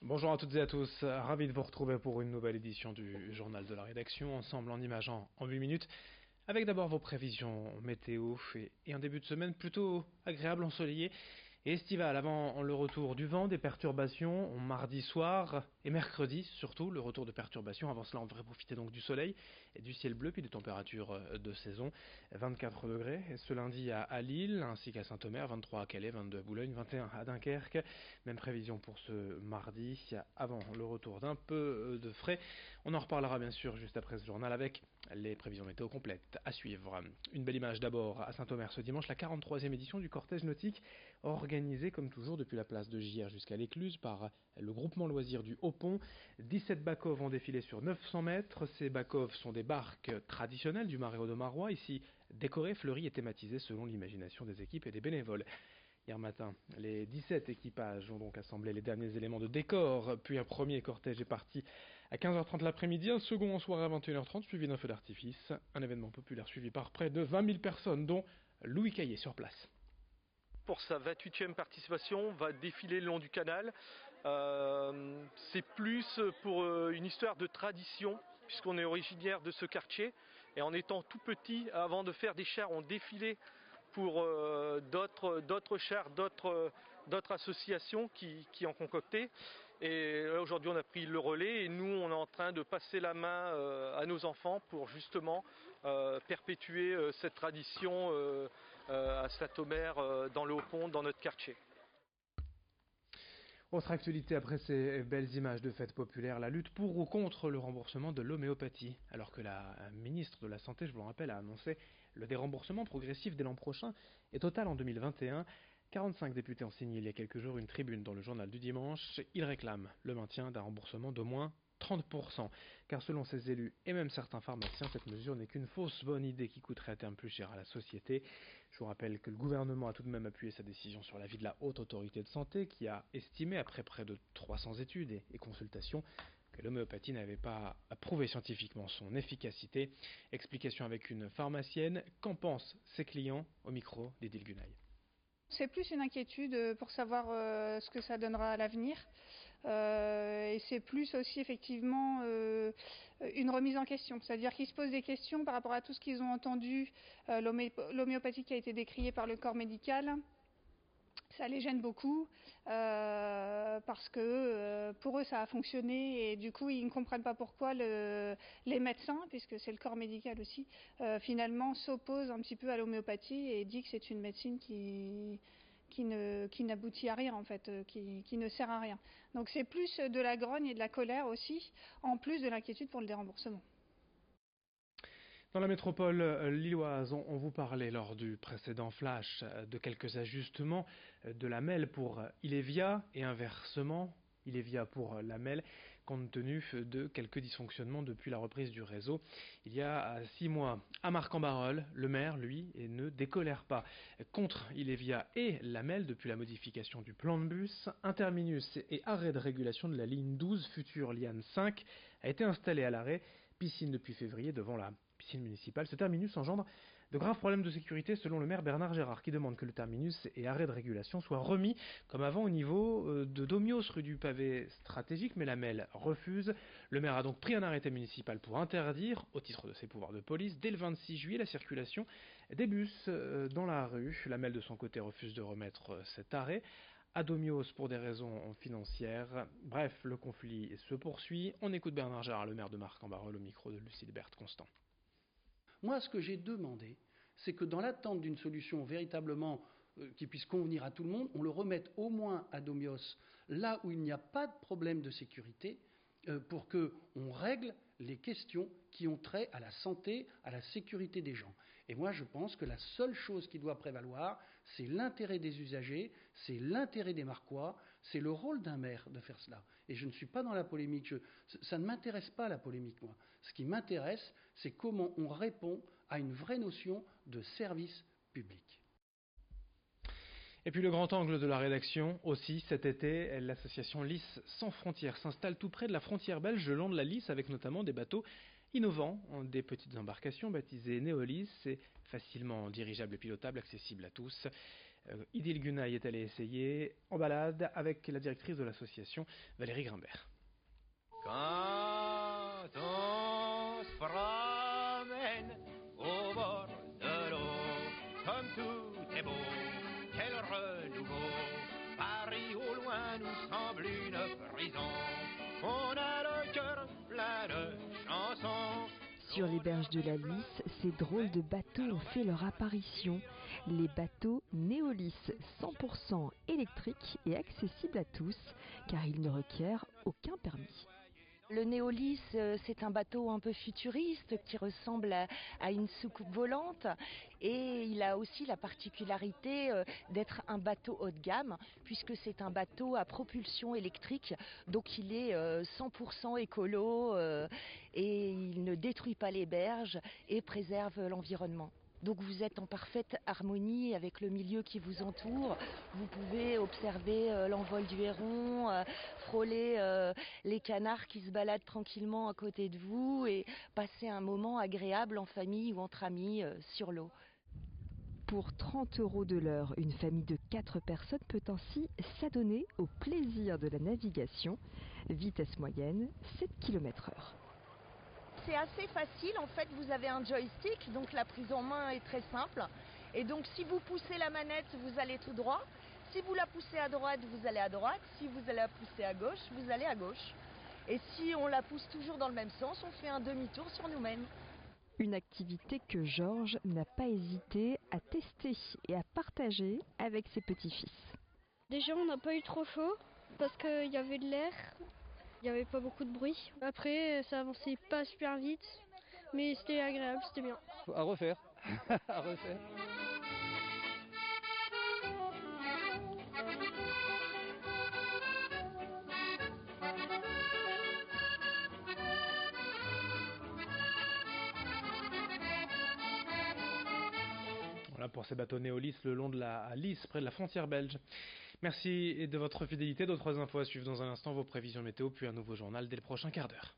Bonjour à toutes et à tous, ravi de vous retrouver pour une nouvelle édition du Journal de la Rédaction, ensemble en images en 8 minutes, avec d'abord vos prévisions météo et un début de semaine plutôt agréable, ensoleillé et estival, avant le retour du vent, des perturbations mardi soir et mercredi, surtout le retour de perturbations. Avant cela, on devrait profiter donc du soleil et du ciel bleu, puis des températures de saison, 24 degrés, et ce lundi à Lille, ainsi qu'à Saint-Omer, 23 à Calais, 22 à Boulogne, 21 à Dunkerque. Même prévision pour ce mardi, avant le retour d'un peu de frais. On en reparlera bien sûr juste après ce journal avec les prévisions météo complètes à suivre. Une belle image d'abord à Saint-Omer ce dimanche, la 43e édition du cortège nautique, organisée comme toujours depuis la place de Giers jusqu'à l'Écluse par le groupement loisir du Haut-Pont. 17 backov ont défilé sur 900 mètres. Ces backov sont des barques traditionnelles du Marais Audomarois, ici décorées, fleuries et thématisées selon l'imagination des équipes et des bénévoles. Hier matin, les 17 équipages ont donc assemblé les derniers éléments de décor, puis un premier cortège est parti à 15h30 l'après-midi, un second en soirée à 21h30, suivi d'un feu d'artifice, un événement populaire suivi par près de 20 000 personnes, dont Louis Caillé sur place. Pour sa 28e participation, va défiler le long du canal. C'est plus pour une histoire de tradition, puisqu'on est originaire de ce quartier. Et en étant tout petit, avant de faire des chars, on défilait pour d'autres chars, d'autres associations qui en concoctaient. Et aujourd'hui, on a pris le relais et nous, on est en train de passer la main à nos enfants pour justement perpétuer cette tradition à Saint-Omer, dans le Haut-Pont, dans notre quartier. Autre actualité après ces belles images de fêtes populaires, la lutte pour ou contre le remboursement de l'homéopathie. Alors que la ministre de la Santé, je vous le rappelle, a annoncé le déremboursement progressif dès l'an prochain et total en 2021, 45 députés ont signé il y a quelques jours une tribune dans le journal du dimanche. Ils réclament le maintien d'un remboursement d'au moins 30%, car selon ces élus et même certains pharmaciens, cette mesure n'est qu'une fausse bonne idée qui coûterait à terme plus cher à la société. Je vous rappelle que le gouvernement a tout de même appuyé sa décision sur l'avis de la Haute Autorité de Santé, qui a estimé, après près de 300 études et consultations, que l'homéopathie n'avait pas prouvé scientifiquement son efficacité. Explication avec une pharmacienne. Qu'en pensent ses clients? Au micro d'Edil Gunaï. C'est plus une inquiétude pour savoir ce que ça donnera à l'avenir. Et c'est plus aussi effectivement une remise en question, c'est-à-dire qu'ils se posent des questions par rapport à tout ce qu'ils ont entendu, l'homéopathie qui a été décriée par le corps médical. Ça les gêne beaucoup parce que pour eux ça a fonctionné et du coup ils ne comprennent pas pourquoi les médecins, puisque c'est le corps médical aussi, finalement s'opposent un petit peu à l'homéopathie et dit que c'est une médecine qui n'aboutit à rien en fait, qui ne sert à rien. Donc c'est plus de la grogne et de la colère aussi, en plus de l'inquiétude pour le déremboursement. Dans la métropole lilloise, on vous parlait lors du précédent flash de quelques ajustements de la MEL pour Ilévia et inversement, Ilévia pour la MEL, compte tenu de quelques dysfonctionnements depuis la reprise du réseau il y a 6 mois. À Marc-en-Barœul, le maire, lui, ne décolère pas. Contre Ilévia et la MEL, depuis la modification du plan de bus, un terminus et arrêt de régulation de la ligne 12, future Liane 5, a été installé à l'arrêt, piscine depuis février devant la piscine municipale. Ce terminus engendre de graves problèmes de sécurité selon le maire Bernard Gérard, qui demande que le terminus et arrêt de régulation soient remis comme avant au niveau de Domios, rue du Pavé stratégique, mais la MEL refuse. Le maire a donc pris un arrêté municipal pour interdire, au titre de ses pouvoirs de police, dès le 26 juillet, la circulation des bus dans la rue. La MEL de son côté refuse de remettre cet arrêt à Domios pour des raisons financières. Bref, le conflit se poursuit. On écoute Bernard Gérard, le maire de Marc-en-Barœul, au micro de Lucille Berthe Constant. Moi, ce que j'ai demandé, c'est que dans l'attente d'une solution véritablement qui puisse convenir à tout le monde, on le remette au moins à Domios, là où il n'y a pas de problème de sécurité, pour qu'on règle les questions qui ont trait à la santé, à la sécurité des gens. Et moi, je pense que la seule chose qui doit prévaloir, c'est l'intérêt des usagers, c'est l'intérêt des Marquois, c'est le rôle d'un maire de faire cela. Et je ne suis pas dans la polémique, ça ne m'intéresse pas la polémique, moi. Ce qui m'intéresse, c'est comment on répond à une vraie notion de service public. Et puis le grand angle de la rédaction aussi, cet été, l'association Lys sans frontières s'installe tout près de la frontière belge le long de la Lys, avec notamment des bateaux innovants, des petites embarcations baptisées Néolys et facilement dirigeables et pilotables, accessibles à tous. Idil Gunay est allée essayer en balade avec la directrice de l'association, Valérie Grimbert. Quand on se promène au bord de l'eau, comme tout est beau, quel renouveau, Paris au loin nous semble une prison, on a le cœur plein de chansons. Sur les berges de la Lys, ces drôles de bateaux ont fait leur apparition. Les bateaux Néolis 100% électriques et accessibles à tous, car ils ne requièrent aucun permis. Le Néolis, c'est un bateau un peu futuriste qui ressemble à une soucoupe volante et il a aussi la particularité d'être un bateau haut de gamme puisque c'est un bateau à propulsion électrique, donc il est 100% écolo et il ne détruit pas les berges et préserve l'environnement. Donc vous êtes en parfaite harmonie avec le milieu qui vous entoure. Vous pouvez observer l'envol du héron, frôler les canards qui se baladent tranquillement à côté de vous et passer un moment agréable en famille ou entre amis sur l'eau. Pour 30 € de l'heure, une famille de 4 personnes peut ainsi s'adonner au plaisir de la navigation. Vitesse moyenne, 7 km/h. C'est assez facile, en fait vous avez un joystick, donc la prise en main est très simple. Et donc si vous poussez la manette, vous allez tout droit. Si vous la poussez à droite, vous allez à droite. Si vous allez la pousser à gauche, vous allez à gauche. Et si on la pousse toujours dans le même sens, on fait un demi-tour sur nous-mêmes. Une activité que Georges n'a pas hésité à tester et à partager avec ses petits-fils. Déjà on n'a pas eu trop chaud parce qu'il y avait de l'air. Il n'y avait pas beaucoup de bruit. Après, ça avançait pas super vite, mais c'était agréable, c'était bien. À refaire. À refaire. Voilà pour ces bateaux Néolis le long de la Lys, près de la frontière belge. Merci de votre fidélité. D'autres infos à suivre dans un instant, vos prévisions météo, puis un nouveau journal dès le prochain quart d'heure.